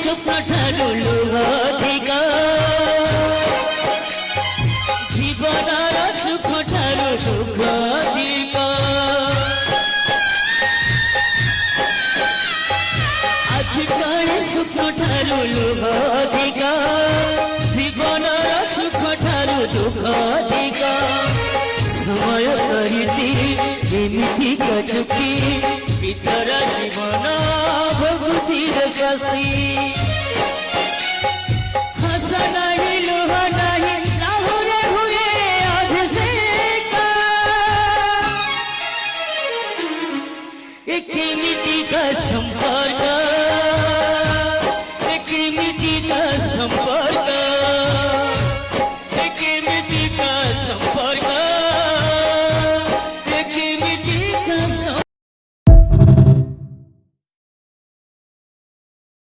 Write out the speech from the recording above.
स्वप्न ठारू लुह अधिक जीवनर सुख ठारू दुख अधिक आखिकाले स्वप्न ठारू लुह अधिक जीवनर सुख ठारू दुख अधिक समय करिछि चुकी बिचरा जीवन भोगुछि रसी हस नहीं लुह नहीं लाहुरे हुए अभिषेक केमिति